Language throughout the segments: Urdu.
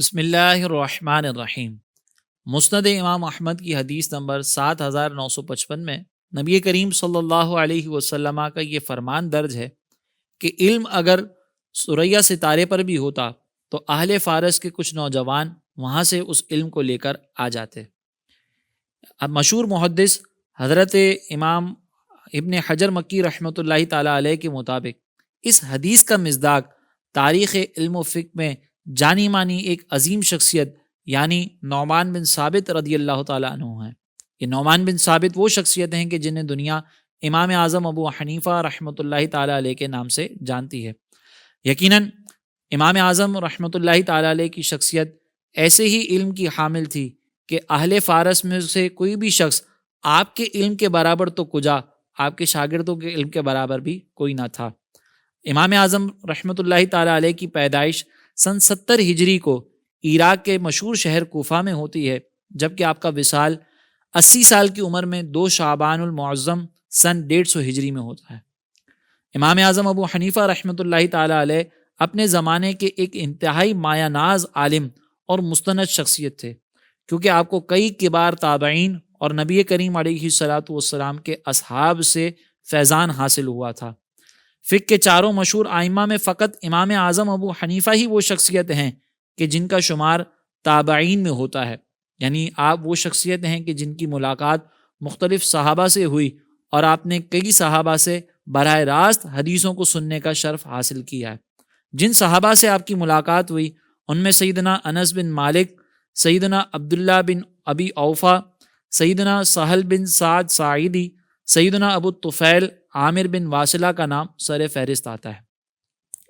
بسم اللہ الرحمن الرحیم۔ مسند امام احمد کی حدیث نمبر 7955 میں نبی کریم صلی اللہ علیہ وسلم کا یہ فرمان درج ہے کہ علم اگر ثریا ستارے پر بھی ہوتا تو اہل فارس کے کچھ نوجوان وہاں سے اس علم کو لے کر آ جاتے۔ اب مشہور محدث حضرت امام ابن حجر مکی رحمۃ اللہ تعالیٰ علیہ کے مطابق اس حدیث کا مصداق تاریخ علم و فقہ میں جانی مانی ایک عظیم شخصیت یعنی نعمان بن ثابت رضی اللہ تعالیٰ عنہ ہیں۔ یہ نعمان بن ثابت وہ شخصیت ہیں کہ جنہیں دنیا امام اعظم ابو حنیفہ رحمۃ اللہ تعالیٰ علیہ کے نام سے جانتی ہے۔ یقیناً امام اعظم رحمۃ اللہ تعالیٰ علیہ کی شخصیت ایسے ہی علم کی حامل تھی کہ اہل فارس میں سے کوئی بھی شخص آپ کے علم کے برابر تو کجا آپ کے شاگردوں کے علم کے برابر بھی کوئی نہ تھا۔ امام اعظم رحمۃ اللہ تعالیٰ علیہ کی پیدائش سن 70 ہجری کو عراق کے مشہور شہر کوفہ میں ہوتی ہے، جبکہ آپ کا وصال 80 سال کی عمر میں 2 شعبان المعظم سن 150 ہجری میں ہوتا ہے۔ امام اعظم ابو حنیفہ رحمۃ اللہ تعالیٰ علیہ اپنے زمانے کے ایک انتہائی مایہ ناز عالم اور مستند شخصیت تھے، کیونکہ آپ کو کئی کبار تابعین اور نبی کریم علیہ الصلاۃ والسلام کے اصحاب سے فیضان حاصل ہوا تھا۔ فقہ کے چاروں مشہور ائمہ میں فقط امام اعظم ابو حنیفہ ہی وہ شخصیت ہیں کہ جن کا شمار تابعین میں ہوتا ہے، یعنی آپ وہ شخصیت ہیں کہ جن کی ملاقات مختلف صحابہ سے ہوئی اور آپ نے کئی صحابہ سے براہ راست حدیثوں کو سننے کا شرف حاصل کیا ہے۔ جن صحابہ سے آپ کی ملاقات ہوئی ان میں سیدنا انس بن مالک، سیدنا عبداللہ بن ابی اوفا، سیدنا سہل بن سعد ساعدی، سیدنا ابو طفیل عامر بن واصلہ کا نام سر فہرست آتا ہے۔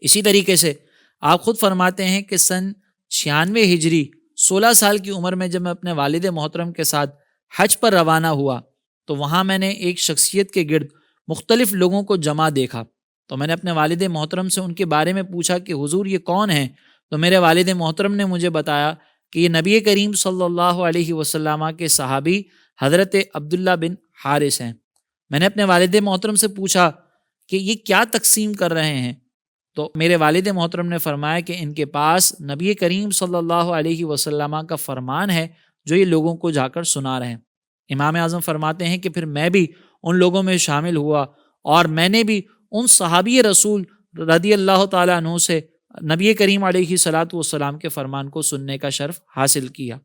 اسی طریقے سے آپ خود فرماتے ہیں کہ سن 96 ہجری 16 سال کی عمر میں جب میں اپنے والد محترم کے ساتھ حج پر روانہ ہوا تو وہاں میں نے ایک شخصیت کے گرد مختلف لوگوں کو جمع دیکھا، تو میں نے اپنے والد محترم سے ان کے بارے میں پوچھا کہ حضور یہ کون ہیں؟ تو میرے والد محترم نے مجھے بتایا کہ یہ نبی کریم صلی اللہ علیہ وسلم کے صحابی حضرت عبداللہ بن حارث ہیں۔ میں نے اپنے والد محترم سے پوچھا کہ یہ کیا تقسیم کر رہے ہیں؟ تو میرے والد محترم نے فرمایا کہ ان کے پاس نبی کریم صلی اللہ علیہ وسلم کا فرمان ہے جو یہ لوگوں کو جا کر سنا رہے ہیں۔ امام اعظم فرماتے ہیں کہ پھر میں بھی ان لوگوں میں شامل ہوا اور میں نے بھی ان صحابی رسول رضی اللہ تعالیٰ عنہ سے نبی کریم علیہ الصلاۃ والسلام کے فرمان کو سننے کا شرف حاصل کیا۔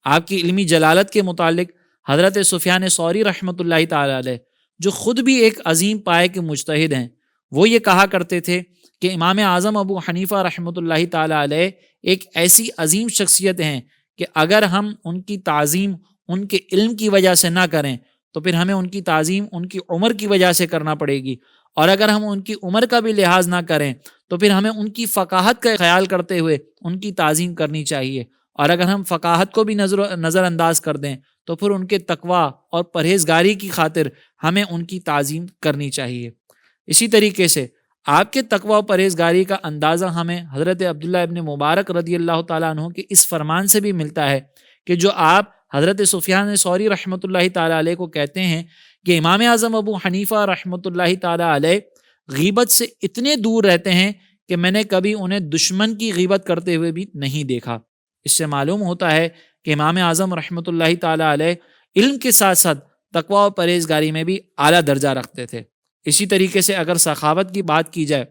آپ کی علمی جلالت کے متعلق حضرت سفیان ثوری رحمۃ اللہ تعالیٰ علیہ جو خود بھی ایک عظیم پائے کے مجتہد ہیں، وہ یہ کہا کرتے تھے کہ امام اعظم ابو حنیفہ رحمۃ اللہ تعالیٰ علیہ ایک ایسی عظیم شخصیت ہیں کہ اگر ہم ان کی تعظیم ان کے علم کی وجہ سے نہ کریں تو پھر ہمیں ان کی تعظیم ان کی عمر کی وجہ سے کرنا پڑے گی، اور اگر ہم ان کی عمر کا بھی لحاظ نہ کریں تو پھر ہمیں ان کی فقاہت کا خیال کرتے ہوئے ان کی تعظیم کرنی چاہیے، اور اگر ہم فقاہت کو بھی نظر انداز کر دیں تو پھر ان کے تقویٰ اور پرہیزگاری کی خاطر ہمیں ان کی تعظیم کرنی چاہیے۔ اسی طریقے سے آپ کے تقویٰ و پرہیزگاری کا اندازہ ہمیں حضرت عبداللہ ابن مبارک رضی اللہ تعالیٰ عنہ کے اس فرمان سے بھی ملتا ہے کہ جو آپ حضرت سفیان ثوری رحمۃ اللہ تعالیٰ علیہ کو کہتے ہیں کہ امام اعظم ابو حنیفہ رحمۃ اللہ تعالیٰ علیہ غیبت سے اتنے دور رہتے ہیں کہ میں نے کبھی انہیں دشمن کی غیبت کرتے ہوئے بھی نہیں دیکھا۔ اس سے معلوم ہوتا ہے کہ امام اعظم رحمۃ اللہ تعالیٰ علیہ علم کے ساتھ ساتھ تقویٰ و پرہیزگاری میں بھی اعلیٰ درجہ رکھتے تھے۔ اسی طریقے سے اگر سخاوت کی بات کی جائے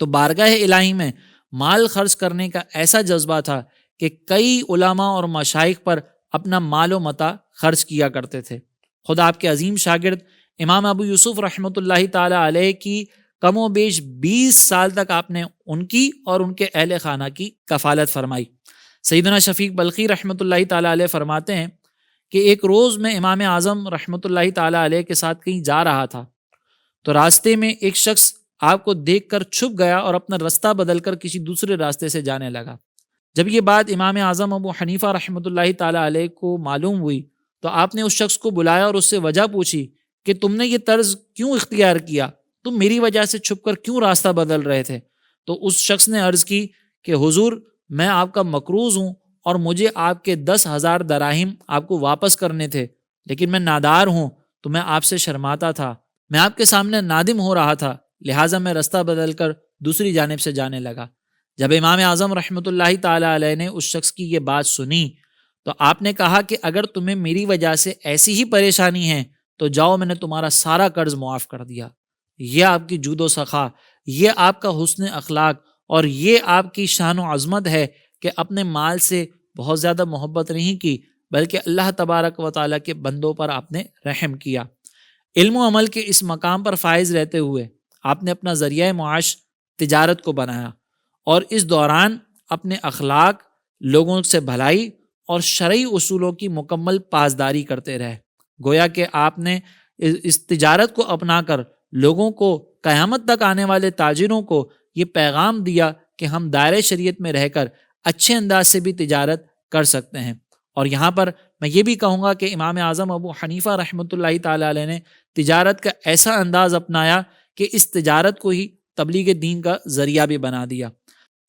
تو بارگاہ الہی میں مال خرچ کرنے کا ایسا جذبہ تھا کہ کئی علماء اور مشائخ پر اپنا مال و متاع خرچ کیا کرتے تھے۔ خود آپ کے عظیم شاگرد امام ابو یوسف رحمۃ اللہ تعالیٰ علیہ کی کم و بیش 20 سال تک آپ نے ان کی اور ان کے اہل خانہ کی کفالت فرمائی۔ سیدنا شفیق بلخی رحمۃ اللہ تعالیٰ علیہ فرماتے ہیں کہ ایک روز میں امام اعظم رحمۃ اللہ تعالیٰ علیہ کے ساتھ کہیں جا رہا تھا تو راستے میں ایک شخص آپ کو دیکھ کر چھپ گیا اور اپنا راستہ بدل کر کسی دوسرے راستے سے جانے لگا۔ جب یہ بات امام اعظم ابو حنیفہ رحمۃ اللہ تعالیٰ علیہ کو معلوم ہوئی تو آپ نے اس شخص کو بلایا اور اس سے وجہ پوچھی کہ تم نے یہ طرز کیوں اختیار کیا؟ تم میری وجہ سے چھپ کر کیوں راستہ بدل رہے تھے؟ تو اس شخص نے عرض کی کہ حضور میں آپ کا مقروض ہوں اور مجھے آپ کے 10,000 دراہم آپ کو واپس کرنے تھے، لیکن میں نادار ہوں تو میں آپ سے شرماتا تھا، میں آپ کے سامنے نادم ہو رہا تھا، لہٰذا میں راستہ بدل کر دوسری جانب سے جانے لگا۔ جب امام اعظم رحمۃ اللہ تعالی علیہ نے اس شخص کی یہ بات سنی تو آپ نے کہا کہ اگر تمہیں میری وجہ سے ایسی ہی پریشانی ہے تو جاؤ، میں نے تمہارا سارا قرض معاف کر دیا۔ یہ آپ کی جود و سخا، یہ آپ کا حسن اخلاق اور یہ آپ کی شان و عظمت ہے کہ اپنے مال سے بہت زیادہ محبت نہیں کی، بلکہ اللہ تبارک و تعالیٰ کے بندوں پر آپ نے رحم کیا۔ علم و عمل کے اس مقام پر فائز رہتے ہوئے آپ نے اپنا ذریعہ معاش تجارت کو بنایا، اور اس دوران اپنے اخلاق، لوگوں سے بھلائی اور شرعی اصولوں کی مکمل پاسداری کرتے رہے۔ گویا کہ آپ نے اس تجارت کو اپنا کر لوگوں کو، قیامت تک آنے والے تاجروں کو یہ پیغام دیا کہ ہم دائرۂ شریعت میں رہ کر اچھے انداز سے بھی تجارت کر سکتے ہیں۔ اور یہاں پر میں یہ بھی کہوں گا کہ امام اعظم ابو حنیفہ رحمۃ اللہ تعالی علیہ نے تجارت کا ایسا انداز اپنایا کہ اس تجارت کو ہی تبلیغ دین کا ذریعہ بھی بنا دیا۔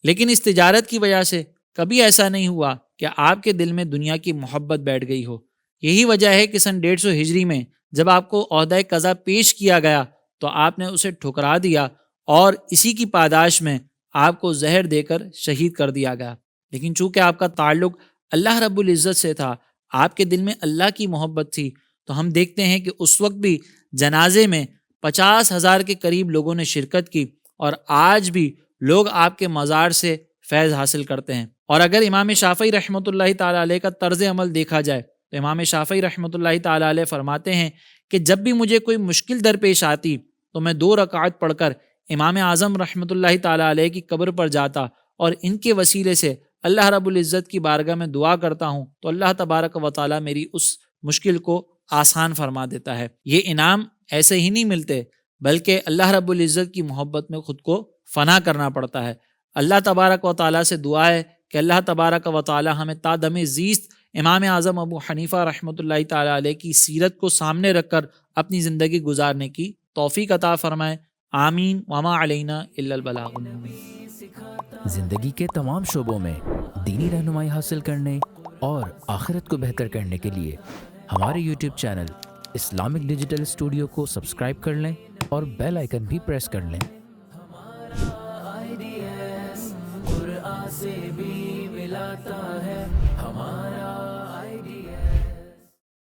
لیکن اس تجارت کی وجہ سے کبھی ایسا نہیں ہوا کہ آپ کے دل میں دنیا کی محبت بیٹھ گئی ہو۔ یہی وجہ ہے کہ سن 150 ہجری میں جب آپ کو عہدہ قضا پیش کیا گیا تو آپ نے اسے ٹھکرا دیا، اور اسی کی پاداش میں آپ کو زہر دے کر شہید کر دیا گیا۔ لیکن چونکہ آپ کا تعلق اللہ رب العزت سے تھا، آپ کے دل میں اللہ کی محبت تھی، تو ہم دیکھتے ہیں کہ اس وقت بھی جنازے میں 50,000 کے قریب لوگوں نے شرکت کی، اور آج بھی لوگ آپ کے مزار سے فیض حاصل کرتے ہیں۔ اور اگر امام شافعی رحمۃ اللہ تعالی علیہ کا طرز عمل دیکھا جائے تو امام شافعی رحمۃ اللہ تعالی علیہ فرماتے ہیں کہ جب بھی مجھے کوئی مشکل درپیش آتی تو میں 2 رکعت پڑھ کر امام اعظم رحمۃ اللہ تعالی علیہ کی قبر پر جاتا، اور ان کے وسیلے سے اللہ رب العزت کی بارگاہ میں دعا کرتا ہوں تو اللہ تبارک و تعالیٰ میری اس مشکل کو آسان فرما دیتا ہے۔ یہ انعام ایسے ہی نہیں ملتے، بلکہ اللہ رب العزت کی محبت میں خود کو فنا کرنا پڑتا ہے۔ اللہ تبارک و تعالیٰ سے دعا ہے کہ اللہ تبارک و تعالیٰ ہمیں تا دم زیست امام اعظم ابو حنیفہ رحمۃ اللہ تعالی علیہ کی سیرت کو سامنے رکھ کر اپنی زندگی گزارنے کی توفیق عطا فرمائے۔ آمین وما علینا الا البلاغ المبین۔ زندگی کے تمام شعبوں میں دینی رہنمائی حاصل کرنے اور آخرت کو بہتر کرنے کے لیے ہمارے YouTube channel Islamic digital studio کو سبسکرائب کر لیں اور بیل آئیکن بھی پریس کر لیں۔ قرآن سے بھی ملاتا ہے